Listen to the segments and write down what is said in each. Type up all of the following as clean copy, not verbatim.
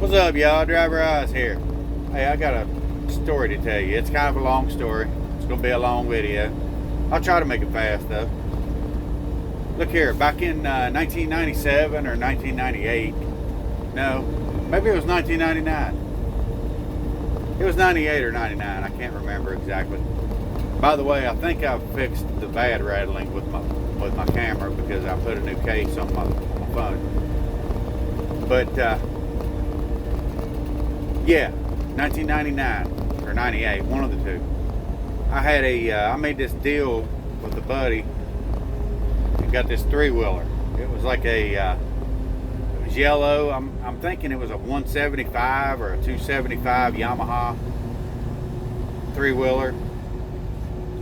What's up, y'all? Driver Eyes here. Hey, I got a story to tell you. It's kind of a long story. It's going to be a long video. I'll try to make it fast, though. Look here, back in 1997 or 1998. No, maybe it was 1999. It was 98 or 99. I can't remember exactly. By the way, I think I've fixed the bad rattling with my camera because I put a new case on my phone. But yeah, 1999 or 98, one of the two. I made this deal with a buddy and got this three-wheeler. It was like it was yellow. I'm thinking it was a 175 or a 275 Yamaha three-wheeler.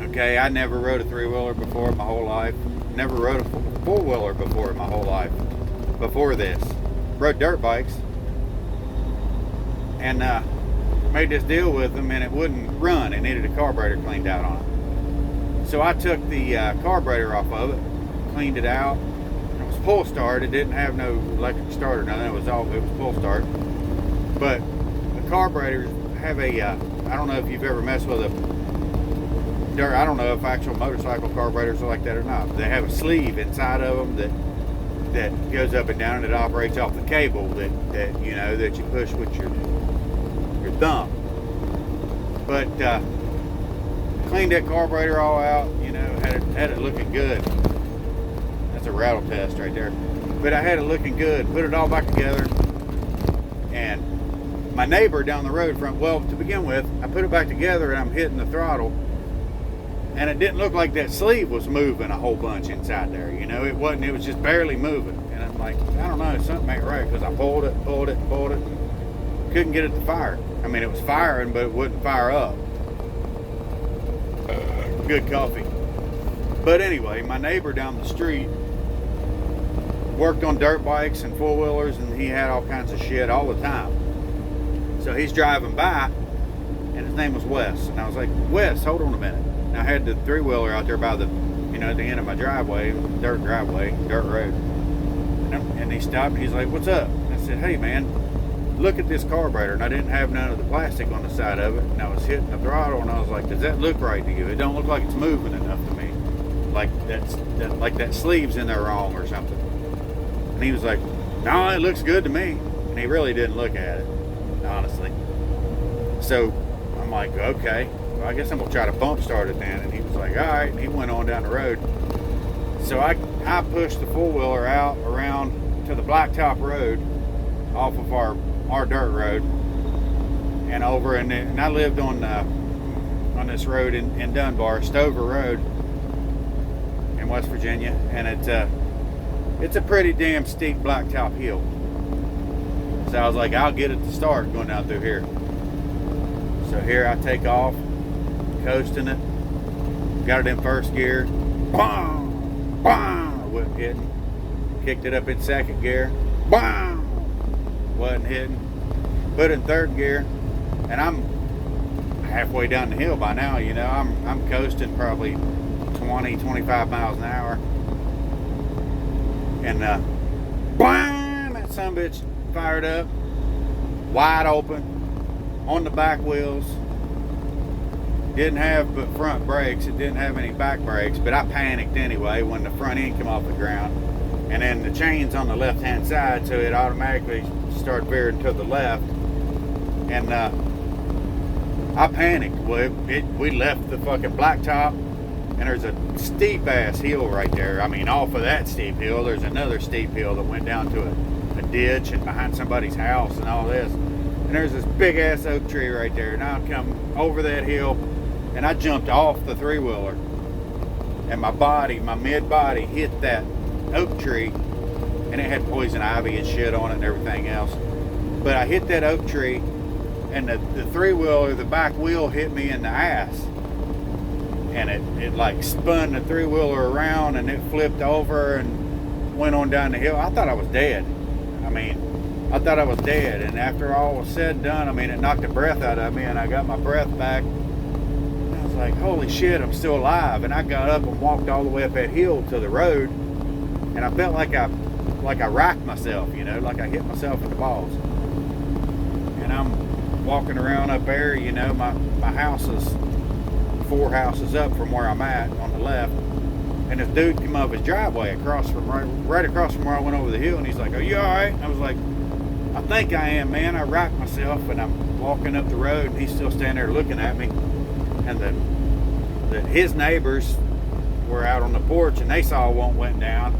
Okay, I never rode a three-wheeler before in my whole life. Never rode a four-wheeler before in my whole life. Before this, rode dirt bikes. And made this deal with them, and it wouldn't run. It needed a carburetor cleaned out on it. So I took the carburetor off of it, cleaned it out. It was pull start. It didn't have no electric starter. Nothing. It was pull start. But the carburetors have a I don't know if you've ever messed with a dirt. I don't know if actual motorcycle carburetors are like that or not. They have a sleeve inside of them that goes up and down, and it operates off the cable that you know that you push with your thumb. But cleaned that carburetor all out, you know, had it looking good. That's a rattle test right there. But I had it looking good, put it all back together, and my neighbor down the road to begin with, I put it back together and I'm hitting the throttle, and it didn't look like that sleeve was moving a whole bunch inside there, you know. It wasn't, it was just barely moving. And I'm like, I don't know, something ain't right, because I pulled it, couldn't get it to fire. I mean, it was firing, but it wouldn't fire up. Good coffee. But anyway, my neighbor down the street worked on dirt bikes and four-wheelers, and he had all kinds of shit all the time. So he's driving by, and his name was Wes. And I was like, Wes, hold on a minute. And I had the three-wheeler out there by the, you know, at the end of my driveway, dirt road. And he stopped, and he's like, what's up? And I said, hey, man, look at this carburetor. And I didn't have none of the plastic on the side of it, and I was hitting the throttle, and I was like, does that look right to you? It don't look like it's moving enough to me, like that sleeve's in there wrong or something. And he was like, no, it looks good to me. And he really didn't look at it, honestly. So I'm like, okay, well, I guess I'm gonna try to bump start it then. And he was like, all right. And he went on down the road. So I pushed the four-wheeler out around to the blacktop road off of our dirt road, and over and I lived on this road in Dunbar, Stover Road in West Virginia, and it's a pretty damn steep blacktop hill. So I was like, I'll get it to start going down through here. So here I take off, coasting it, got it in first gear, bam, bam, wasn't hitting. Kicked it up in second gear, bam, wasn't hitting. Put it in third gear, and I'm halfway down the hill by now, you know. I'm coasting probably 20-25 miles an hour, and bam, that sumbitch fired up, wide open, on the back wheels. Didn't have but front brakes. It didn't have any back brakes, but I panicked anyway when the front end came off the ground, and then the chain's on the left hand side, so it automatically started veering to the left. And I panicked. Well, we left the fucking blacktop, and there's a steep ass hill right there. I mean, off of that steep hill, there's another steep hill that went down to a ditch and behind somebody's house and all this. And there's this big ass oak tree right there. And I come over that hill, and I jumped off the three-wheeler, and my mid body hit that oak tree, and it had poison ivy and shit on it and everything else. But I hit that oak tree, and the three-wheeler, the back wheel hit me in the ass, and it like spun the three-wheeler around, and it flipped over and went on down the hill. I thought I was dead. I thought I was dead, and after all was said and done, it knocked the breath out of me, and I got my breath back, and I was like, holy shit, I'm still alive. And I got up and walked all the way up that hill to the road, and I felt like I racked myself, you know, like I hit myself in the balls. and I'm walking around up there. You know, my house is 4 houses up from where I'm at on the left, and this dude came up his driveway right across from where I went over the hill, and he's like, "Are you all right?" And I was like, "I think I am, man." I rocked myself, and I'm walking up the road, and he's still standing there looking at me, and his neighbors were out on the porch, and they saw what went down,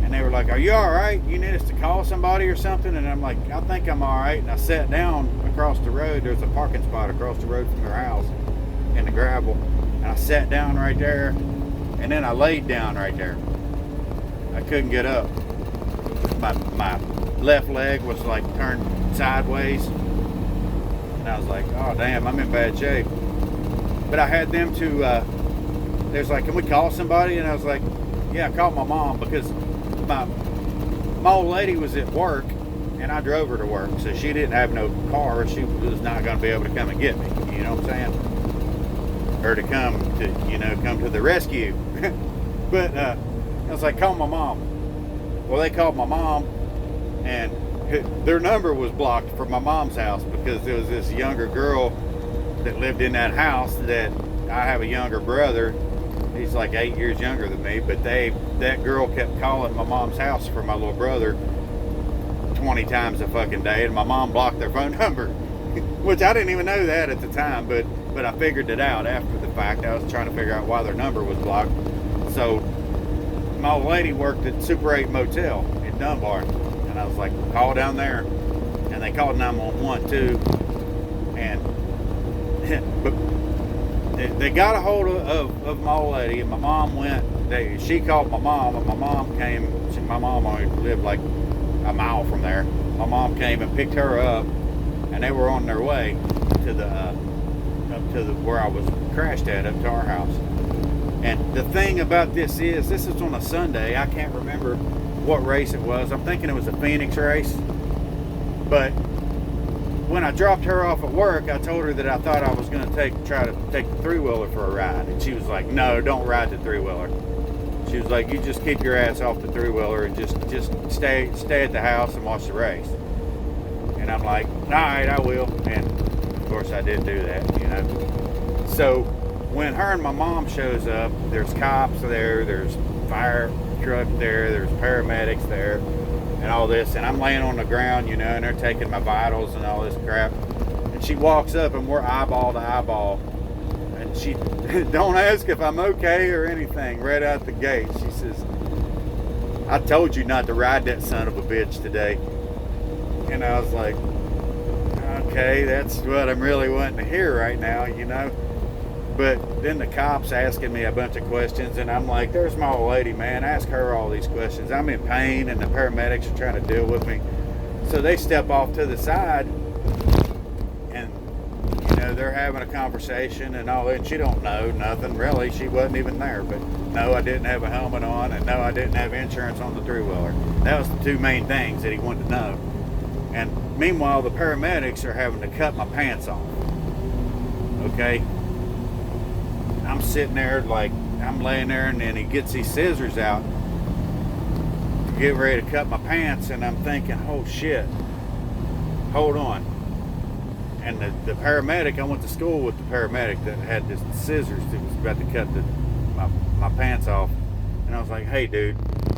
and they were like, "Are you all right? You need us to call somebody or something?" And I'm like, "I think I'm all right." And I sat down across the road. There's a parking spot across the road from their house in the gravel, and I sat down right there, and then I laid down right there. I couldn't get up. My left leg was like turned sideways, and I was like, "Oh damn, I'm in bad shape." But I had them to they was like, "Can we call somebody?" And I was like, "Yeah, call my mom," because my old lady was at work and I drove her to work, so she didn't have no car. She was not going to be able to come and get me, you know what I'm saying, or to come to the rescue. But I was like, "Call my mom." Well, they called my mom, and their number was blocked from my mom's house because there was this younger girl that lived in that house. That I have a younger brother. He's like 8 years younger than me, but that girl kept calling my mom's house for my little brother 20 times a fucking day, and my mom blocked their phone number, which I didn't even know that at the time, but I figured it out after the fact. I was trying to figure out why their number was blocked. So my old lady worked at Super 8 Motel in Dunbar, and I was like, "Call down there," and they called 911 too, and but they got a hold of my old lady, and my mom went. She called my mom, and my mom came. My mom only lived like a mile from there. My mom came and picked her up, and they were on their way to where I was crashed at, up to our house. And the thing about this is on a Sunday. I can't remember what race it was. I'm thinking it was a Phoenix race. But when I dropped her off at work, I told her that I thought I was going to try to take the three-wheeler for a ride. And she was like, "No, don't ride the three-wheeler." She was like, "You just keep your ass off the three-wheeler and just stay at the house and watch the race." And I'm like, "All right, I will." And of course I did do that, you know. So when her and my mom shows up, there's cops there, there's fire truck there, there's paramedics there, and all this, and I'm laying on the ground, you know, and they're taking my vitals and all this crap. And she walks up, and we're eyeball to eyeball, and she don't ask if I'm okay or anything right out the gate. She says, "I told you not to ride that son of a bitch today." And I was like, okay, that's what I'm really wanting to hear right now, you know. But then the cops asking me a bunch of questions, and I'm like, "There's my old lady, man. Ask her all these questions. I'm in pain, and the paramedics are trying to deal with me." So they step off to the side, and you know, they're having a conversation and all that. And she don't know nothing really. She wasn't even there. But no, I didn't have a helmet on, and no, I didn't have insurance on the three-wheeler. That was the two main things that he wanted to know. And meanwhile, the paramedics are having to cut my pants off. Okay. I'm sitting there like, I'm laying there, and then he gets these scissors out to get ready to cut my pants, and I'm thinking, "Oh shit, hold on." And the paramedic, I went to school with the paramedic that had this scissors that was about to cut my pants off. And I was like, "Hey dude,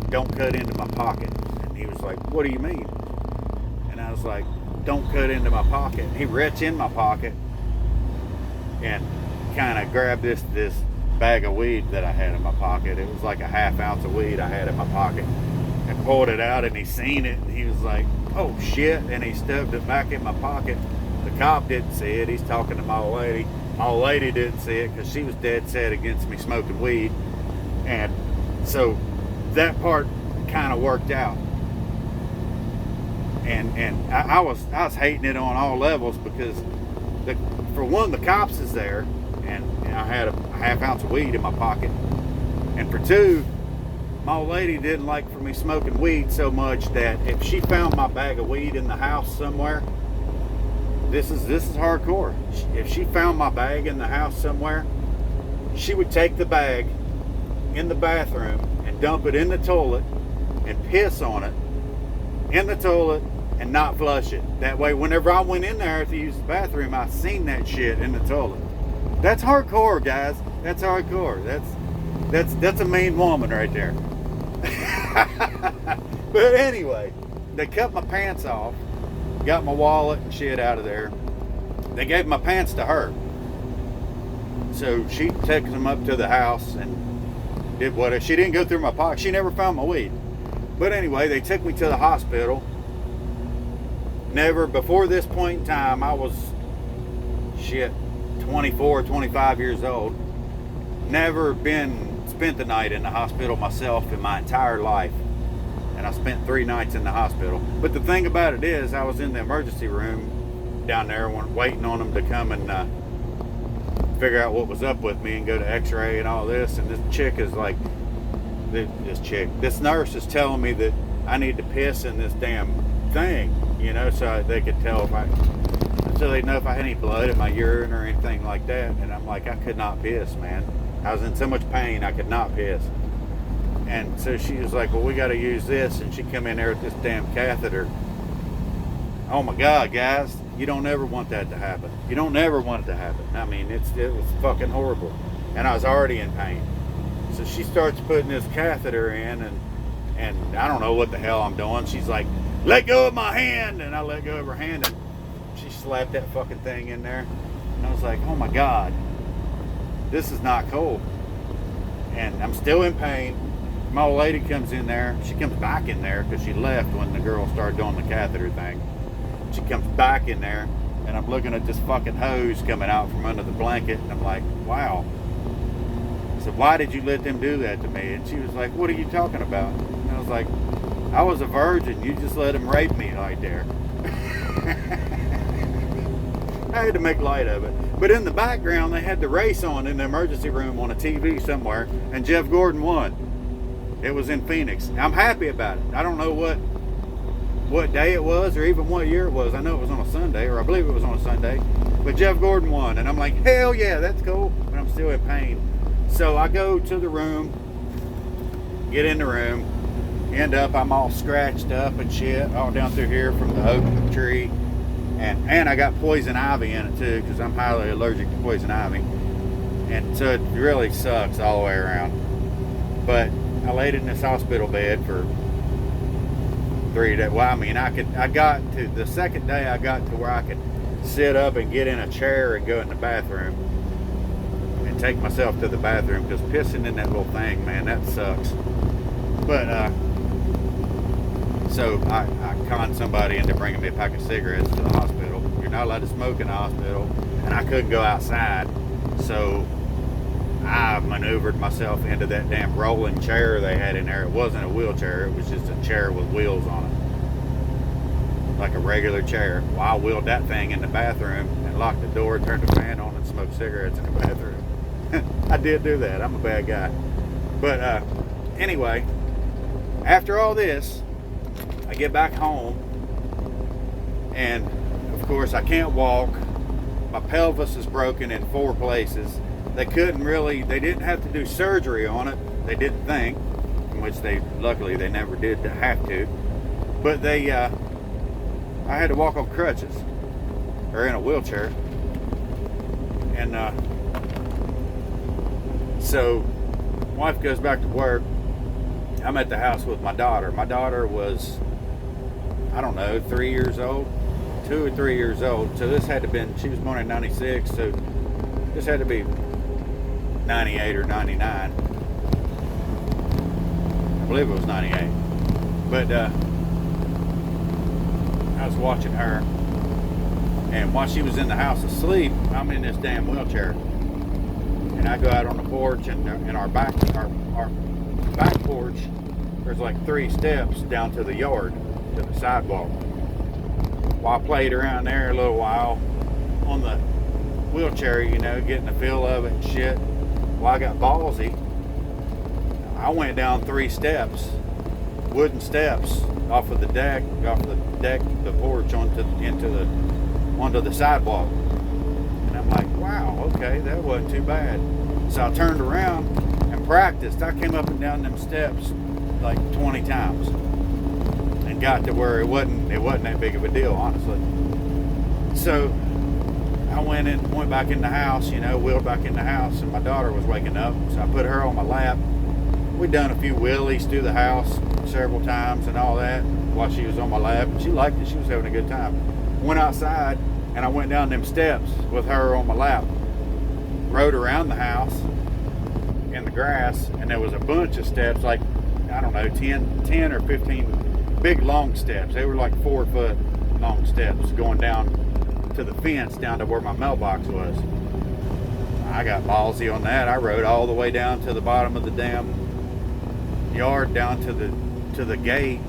don't cut into my pocket." And he was like, "What do you mean?" And I was like, "Don't cut into my pocket." And he reached in my pocket and kind of grabbed this bag of weed that I had in my pocket. It was like a half ounce of weed I had in my pocket, and pulled it out, and he seen it, and he was like, "Oh shit," and he stuffed it back in my pocket. The cop didn't see it. He's talking to my old lady. My old lady didn't see it because she was dead set against me smoking weed. And so that part kind of worked out. And I was hating it on all levels because for one, the cops is there, and I had a half ounce of weed in my pocket. And for two, my old lady didn't like for me smoking weed so much that if she found my bag of weed in the house somewhere, this is hardcore. If she found my bag in the house somewhere, she would take the bag in the bathroom and dump it in the toilet and piss on it in the toilet and not flush it. That way, whenever I went in there to use the bathroom, I seen that shit in the toilet. That's hardcore, guys. That's hardcore. That's a mean woman right there. But anyway, they cut my pants off, got my wallet and shit out of there. They gave my pants to her. So she took them up to the house and did what. She didn't go through my pocket. She never found my weed. But anyway, they took me to the hospital. Never, before this point in time, I was, 24, 25 years old. Never spent the night in the hospital myself in my entire life. And I spent 3 nights in the hospital. But the thing about it is, I was in the emergency room down there waiting on them to come and figure out what was up with me and go to x-ray and all this. And this chick is like, this nurse is telling me that I need to piss in this damn thing, you know, so they could tell so they'd know if I had any blood in my urine or anything like that. And I'm like, I could not piss, man. I was in so much pain, I could not piss. And so she was like, well, we got to use this. And she come in there with this damn catheter. Oh my God, guys, you don't ever want that to happen. You don't ever want it to happen. I mean, it was fucking horrible. And I was already in pain. So she starts putting this catheter in, and I don't know what the hell I'm doing. She's like, let go of my hand. And I let go of her hand, and she slapped that fucking thing in there. And I was like, oh my God, this is not cool. And I'm still in pain. My old lady comes in there. She comes back in there because she left when the girl started doing the catheter thing. She comes back in there, and I'm looking at this fucking hose coming out from under the blanket, and I'm like, wow. I said, why did you let them do that to me? And she was like, what are you talking about? And I was like, I was a virgin. You just let them rape me right there. I had to make light of it. But in the background, they had the race on in the emergency room on a TV somewhere, and Jeff Gordon won. It was in Phoenix. I'm happy about it. I don't know what day it was or even what year it was. I know it was on a Sunday, or I believe it was on a Sunday. But Jeff Gordon won, and I'm like, hell yeah, that's cool. But I'm still in pain. So I go to the room, get in the room, end up, I'm all scratched up and shit, all down through here from the oak tree. And I got poison ivy in it too, because I'm highly allergic to poison ivy. And so it really sucks all the way around. But I laid in this hospital bed for 3 days. Well, I mean, I got to the second day, I got to where I could sit up and get in a chair and go in the bathroom and take myself to the bathroom, because pissing in that little thing, man, that sucks. But so I conned somebody into bringing me a pack of cigarettes to the hospital. You're not allowed to smoke in the hospital, and I couldn't go outside, so I maneuvered myself into that damn rolling chair they had in there. It wasn't a wheelchair, it was just a chair with wheels on it, like a regular chair. Well, I wheeled that thing in the bathroom and locked the door, turned the fan on, and smoked cigarettes in the bathroom. I did do that. I'm a bad guy. But anyway, after all this, I get back home, and of course I can't walk. My pelvis is broken in 4 places. They didn't have to do surgery on it. They didn't think, in which luckily they never did have to. But I had to walk on crutches, or in a wheelchair. And so wife goes back to work. I'm at the house with my daughter. My daughter was, I don't know, 3 years old, 2 or 3 years old. So this had to been, she was born in 96, so this had to be 98 or 99. I believe it was 98. But I was watching her, and while she was in the house asleep, I'm in this damn wheelchair. And I go out on the porch, and in our back porch, there's like 3 steps down to the yard, to the sidewalk. Well, I played around there a little while on the wheelchair, you know, getting the feel of it and shit. Well, I got ballsy. I went down 3 steps, wooden steps, off of the deck, the porch onto the sidewalk. And I'm like, wow, okay, that wasn't too bad. So I turned around and practiced. I came up and down them steps like 20 times. And and got to where it wasn't that big of a deal, honestly. So I went back in the house, wheeled back in the house, and my daughter was waking up, so I put her on my lap. We'd done a few wheelies through the house several times and all that while she was on my lap, and she liked it. She was having a good time. Went outside, and I went down them steps with her on my lap, rode around the house in the grass, and there was a bunch of steps, like, I don't know, 10 or 15 big long steps. They were like 4 foot long steps going down to the fence down to where my mailbox was. I got ballsy on that. I rode all the way down to the bottom of the damn yard, down to the gate,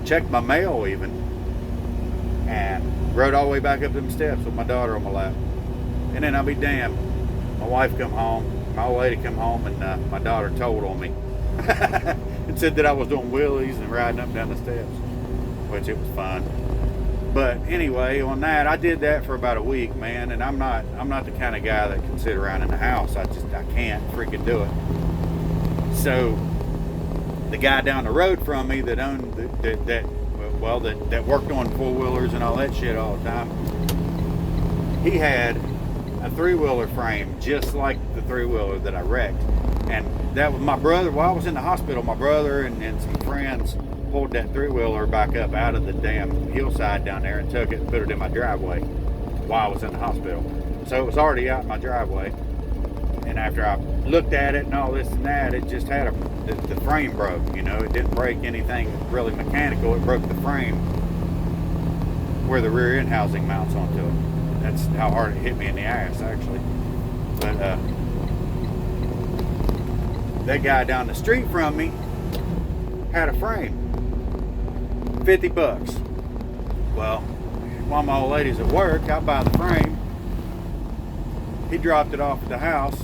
checked my mail even, and rode all the way back up them steps with my daughter on my lap. And then I'll be damned, my wife come home, my old lady come home, and my daughter told on me and said that I was doing wheelies and riding up and down the steps, which it was fun. But anyway, on that, I did that for about a week, man, and I'm not the kind of guy that can sit around in the house. I can't freaking do it. So the guy down the road from me that owned that worked on 4-wheelers and all that shit all the time, he had a 3-wheeler frame just like the 3-wheeler that I wrecked. And that was my brother. While I was in the hospital, my brother and some friends pulled that 3-wheeler back up out of the damn hillside down there and took it and put it in my driveway while I was in the hospital. So it was already out in my driveway. And after I looked at it and all this and that, it just had the frame broke. It didn't break anything really mechanical. It broke the frame where the rear end housing mounts onto it. That's how hard it hit me in the ass, actually. But that guy down the street from me had a frame. $50. Well, while my old lady's at work, I buy the frame. He dropped it off at the house,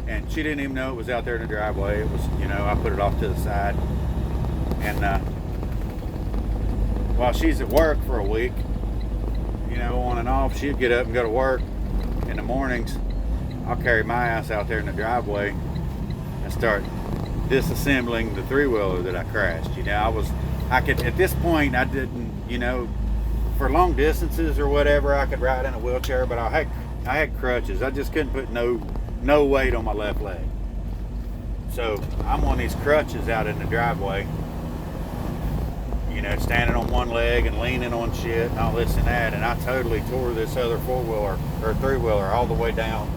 and she didn't even know it was out there in the driveway. It was, I put it off to the side. And while she's at work for a week, on and off, she'd get up and go to work in the mornings. I'll carry my ass out there in the driveway and start disassembling the 3-wheeler that I crashed. I could, at this point, I didn't, for long distances or whatever, I could ride in a wheelchair, but I had crutches. I just couldn't put no weight on my left leg. So I'm on these crutches out in the driveway, standing on one leg and leaning on shit and all this and that, and I totally tore this other 4-wheeler or 3-wheeler all the way down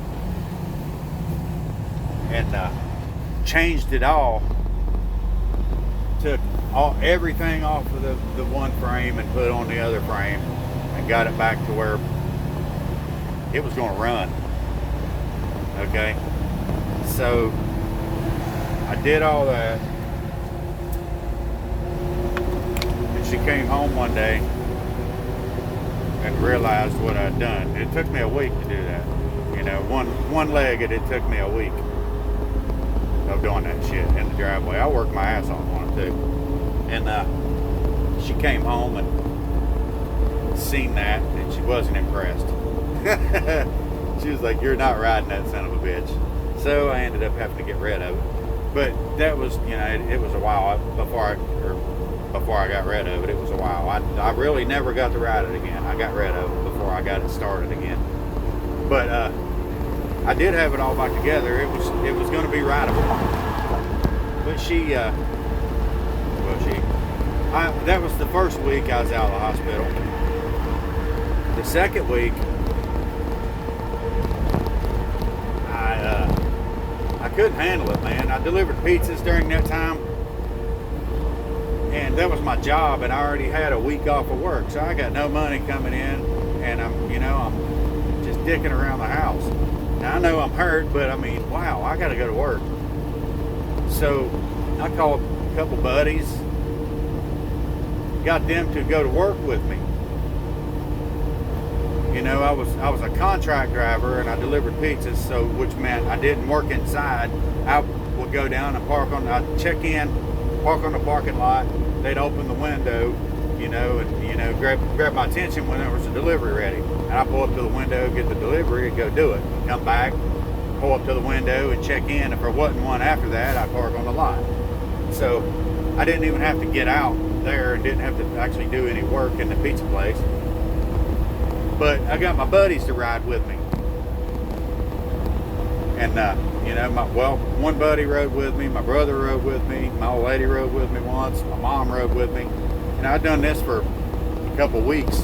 and changed it all. Took everything off of the one frame and put on the other frame and got it back to where it was going to run. Okay, so I did all that, and she came home one day and realized what I'd done. It took me a week to do that. One-legged, it took me a week of doing that shit in the driveway. I worked my ass off on it too. And she came home and seen that, and she wasn't impressed. She was like, "You're not riding that son of a bitch." So I ended up having to get rid of it. But that was, it was a while before I got rid of it. It was a while. I really never got to ride it again. I got rid of it before I got it started again. But I did have it all back together. It was going to be rideable. But that was the first week I was out of the hospital. The second week, I couldn't handle it, man. I delivered pizzas during that time, and that was my job, and I already had a week off of work, so I got no money coming in, and I'm just dicking around the house. Now I know I'm hurt, but wow, I got to go to work. So I called a couple buddies, got them to go to work with me. I was a contract driver, and I delivered pizzas, so which meant I didn't work inside. I would go down and I'd check in, park on the parking lot. They'd open the window, and grab my attention when there was a delivery ready. And I pull up to the window, get the delivery, and go do it. Come back, pull up to the window and check in. If there wasn't one after that, I'd park on the lot. So I didn't even have to get out there and didn't have to actually do any work in the pizza place. But I got my buddies to ride with me. And, you know, one buddy rode with me, my brother rode with me, my old lady rode with me once, my mom rode with me. And I'd done this for a couple weeks.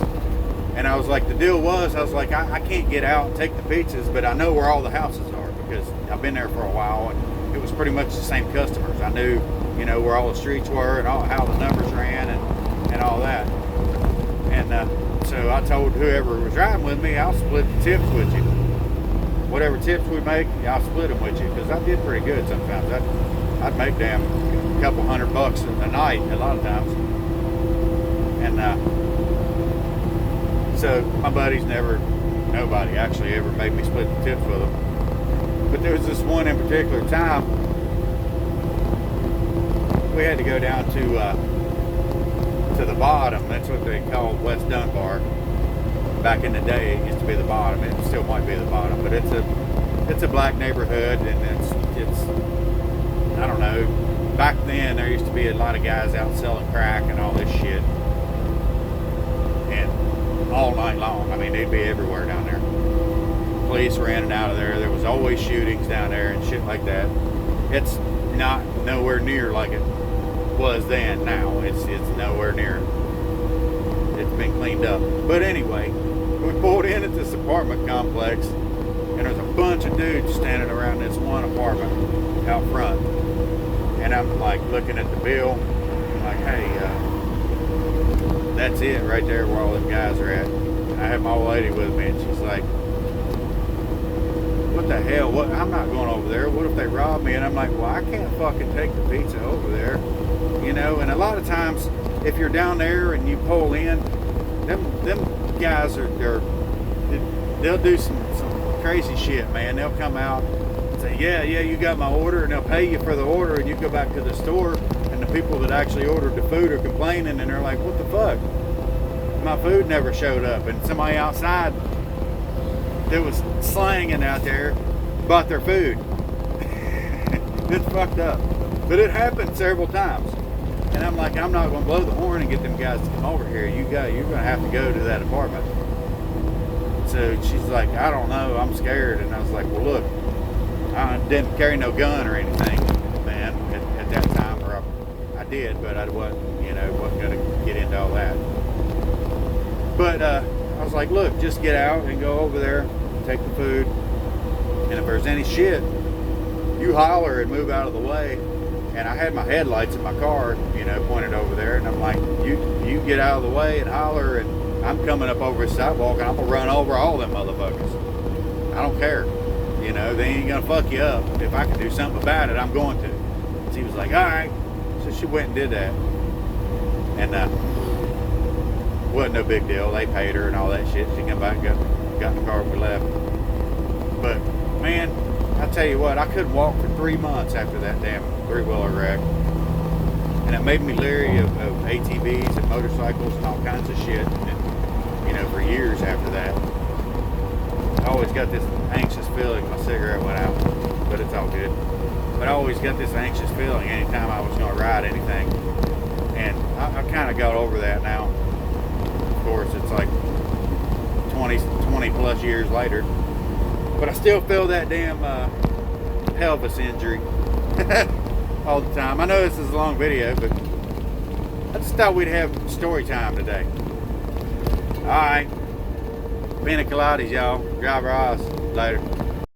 And I was like, the deal was, I was like, I can't get out and take the pizzas, but I know where all the houses are because I've been there for a while and it was pretty much the same customers. I knew, you know, where all the streets were and how the numbers ran and all that. And so I told whoever was riding with me, I'll split the tips with you. Whatever tips we make, I'll split them with you because I did pretty good sometimes. I'd make damn a couple $100 a night a lot of times. And so my buddies nobody actually ever made me split the tips with them. But there was this one in particular time we had to go down to the bottom. That's what they called West Dunbar. Back in the day, it used to be the bottom. It still might be the bottom, but it's a black neighborhood, and it's I don't know. Back then, there used to be a lot of guys out selling crack and all this shit, and all night long. I mean, they'd be everywhere down there. Police were in and out of there. There was always shootings down there and shit like that. It's not nowhere near like it was then. Now it's nowhere near. It's been cleaned up. But anyway, we pulled in at this apartment complex, and there's a bunch of dudes standing around this one apartment out front. And I'm like looking at the bill, I'm like, hey, that's it right there where all them guys are at. And I have my old lady with me, and she's like, what the hell? What? I'm not going over there. What if they rob me? And I'm like, well, I can't fucking take the pizza over there, you know. And a lot of times, if you're down there and you pull in, them guys they'll do some crazy shit, man. They'll come out and say, yeah, you got my order, and they'll pay you for the order, and you go back to the store, and the people that actually ordered the food are complaining, and they're like, what the fuck? My food never showed up, and somebody outside that was slanging out there bought their food. It's fucked up. But it happened several times. And I'm like, I'm not going to blow the horn and get them guys to come over here. You're going to have to go to that apartment. So she's like, I don't know, I'm scared. And I was like, well, look, I didn't carry no gun or anything, man, at that time. Or I did, but I wasn't going to get into all that. But I was like, look, just get out and go over there, take the food. And if there's any shit, you holler and move out of the way. And I had my headlights in my car, pointed over there. And I'm like, you get out of the way and holler, and I'm coming up over the sidewalk, and I'm going to run over all them motherfuckers. I don't care. They ain't going to fuck you up. If I can do something about it, I'm going to. She was like, all right. So she went and did that. And wasn't no big deal. They paid her and all that shit. She came back and got in the car and we left. But, man, I tell you what, I couldn't walk for 3 months after that damn three-wheeler wreck. And it made me leery of ATVs and motorcycles and all kinds of shit. And, for years after that. I always got this anxious feeling. My cigarette went out, but it's all good. But I always got this anxious feeling anytime I was going to ride anything. And I kind of got over that now. Of course, it's like 20 plus years later. But I still feel that damn pelvis injury all the time. I know this is a long video, but I just thought we'd have story time today. Alright. Pina coladas, y'all. Drive our eyes. Later.